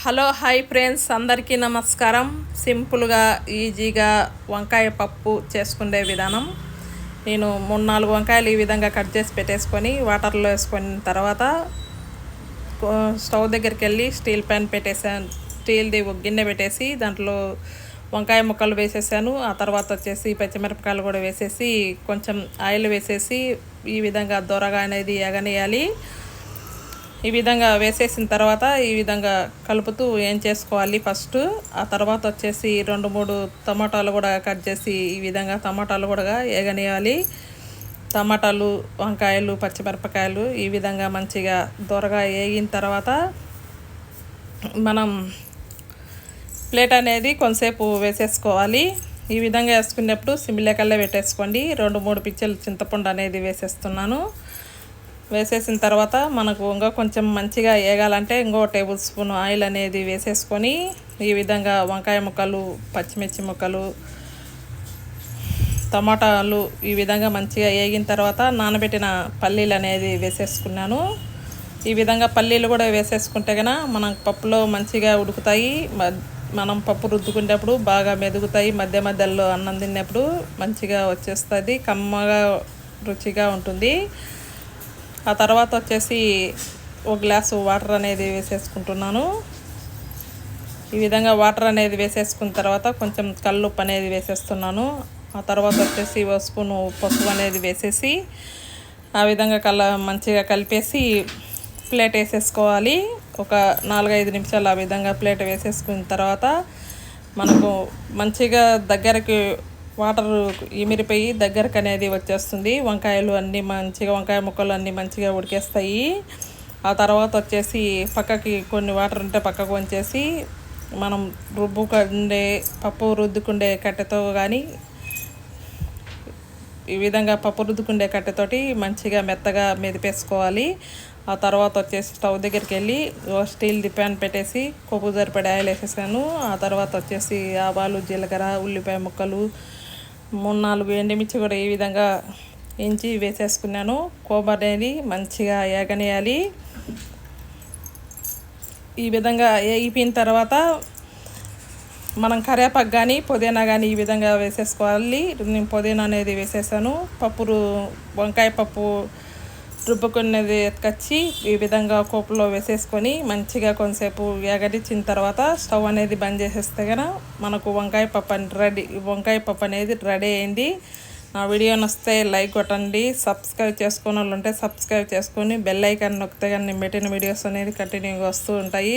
Hello hi friends, అందరికీ నమస్కారం. సింపుల్గా ఈజీగా వంకాయ పప్పు చేసుకునే విధానం. నేను 3-4 వంకాయలు ఈ విధంగా కట్ చేసి పెట్టేసుకొని వాటర్లో వేసుకున్న తర్వాత స్టవ్ దగ్గరికి వెళ్ళి స్టీల్ ప్యాన్ పెట్టేసాను. స్టీల్ది ఒక గిన్నె పెట్టేసి దాంట్లో వంకాయ ముక్కలు వేసేసాను. ఆ తర్వాత వచ్చేసి పచ్చిమిరపకాయలు కూడా వేసేసి కొంచెం ఆయిల్ వేసేసి ఈ విధంగా దొరగా అనేది ఎగనేయాలి. ఈ విధంగా వేసేసిన తర్వాత ఈ విధంగా కలుపుతూ ఏం చేసుకోవాలి ఫస్ట్. ఆ తర్వాత వచ్చేసి 2-3 టమాటాలు కూడా కట్ చేసి ఈ విధంగా టమాటాలు కూడా ఏగనేయాలి. టమాటాలు, వంకాయలు, పచ్చిమిరపకాయలు ఈ విధంగా మంచిగా దొరగా వేగిన తర్వాత మనం ప్లేట్ అనేది కొంతసేపు వేసేసుకోవాలి. ఈ విధంగా వేసుకునేప్పుడు సిమ్లేకల్లా పెట్టేసుకోండి. 2-3 పిచ్చలు చింతపండు అనేది వేసేస్తున్నాను. వేసేసిన తర్వాత మనకు ఇంకా కొంచెం మంచిగా వేగాలంటే ఇంకో టేబుల్ స్పూన్ ఆయిల్ అనేది వేసేసుకొని ఈ విధంగా వంకాయ ముక్కలు, పచ్చిమిర్చి ముక్కలు, టమాటాలు ఈ విధంగా మంచిగా వేగిన తర్వాత నానబెట్టిన పల్లీలు అనేది వేసేసుకున్నాను. ఈ విధంగా పల్లీలు కూడా వేసేసుకుంటే కనుక మనం పప్పులో మంచిగా ఉడుకుతాయి. మనం పప్పు రుద్దుకునేటప్పుడు బాగా మెదుగుతాయి. మధ్య మధ్యలో అన్నం తిన్నప్పుడు మంచిగా వచ్చేస్తుంది, కమ్మగా రుచిగా ఉంటుంది. ఆ తర్వాత వచ్చేసి ఒక గ్లాసు వాటర్ అనేది వేసేసుకుంటున్నాను. ఈ విధంగా వాటర్ అనేది వేసేసుకున్న తర్వాత కొంచెం కల్లుప్పు అనేది వేసేస్తున్నాను. ఆ తర్వాత వచ్చేసి ఒక స్పూను పసుపు అనేది వేసేసి ఆ విధంగా మంచిగా కలిపేసి ప్లేట్ వేసేసుకోవాలి. ఒక 4-5 నిమిషాలు ఆ విధంగా ప్లేట్ వేసేసుకున్న తర్వాత మనకు మంచిగా దగ్గరికి వాటర్ ఇమిరిపోయి దగ్గరకు అనేది వచ్చేస్తుంది. వంకాయలు అన్నీ మంచిగా, వంకాయ ముక్కలు అన్నీ మంచిగా ఉడికేస్తాయి. ఆ తర్వాత వచ్చేసి పక్కకి కొన్ని వాటర్ ఉంటే పక్కకు వంచేసి మనం పప్పు రుద్దుకుండే కట్టెతో కానీ ఈ విధంగా పప్పు రుద్దుకుండే కట్టెతోటి మంచిగా మెత్తగా మెదిపేసుకోవాలి. ఆ తర్వాత వచ్చేసి స్టవ్ దగ్గరికి వెళ్ళి స్టీల్ది ప్యాన్ పెట్టేసి కొవ్వు సరిపడే ఆయిల్ వేసేసాను. ఆ తర్వాత వచ్చేసి ఆవాలు, జీలకర్ర, ఉల్లిపాయ ముక్కలు, 3-4 ఎండుమిర్చి కూడా ఈ విధంగా ఎంచి వేసేసుకున్నాను. కొబ్బరి అనేది మంచిగా ఏగనేయాలి. ఈ విధంగా వేగిపోయిన తర్వాత మనం కరివేపాకు కానీ పుదీనా కానీ ఈ విధంగా వేసేసుకోవాలి. నేను పుదీనా అనేది వేసేసాను. వంకాయ పప్పు రుబ్బుకున్నది ఎత్తుకొచ్చి ఈ విధంగా కోపులో వేసేసుకొని మంచిగా కొంతసేపు ఎగరించిన తర్వాత స్టవ్ అనేది బంద్ చేసేస్తే కనుక మనకు వంకాయ పప్పు అనేది రెడీ అయింది. నా వీడియో నచ్చితే లైక్ కొట్టండి. సబ్స్క్రైబ్ చేసుకున్న వాళ్ళు ఉంటే సబ్స్క్రైబ్ చేసుకొని బెల్ ఐకాన్ నొక్కితే కానీ నేను పెట్టిన వీడియోస్ అనేది కంటిన్యూగా వస్తూ ఉంటాయి.